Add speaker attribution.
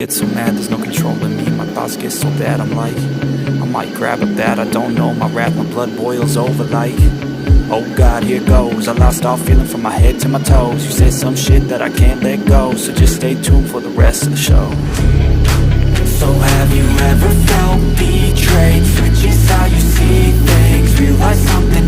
Speaker 1: Get so mad, there's no controlling me. My thoughts get so bad, I'm like, I might grab a bat, I don't know. My wrath, my blood boils over like, oh God, here goes. I lost all feeling from my head to my toes. You said some shit that I can't let go, so just stay tuned for the rest of the show. So have you ever felt betrayed? Switches how you see things. Realize something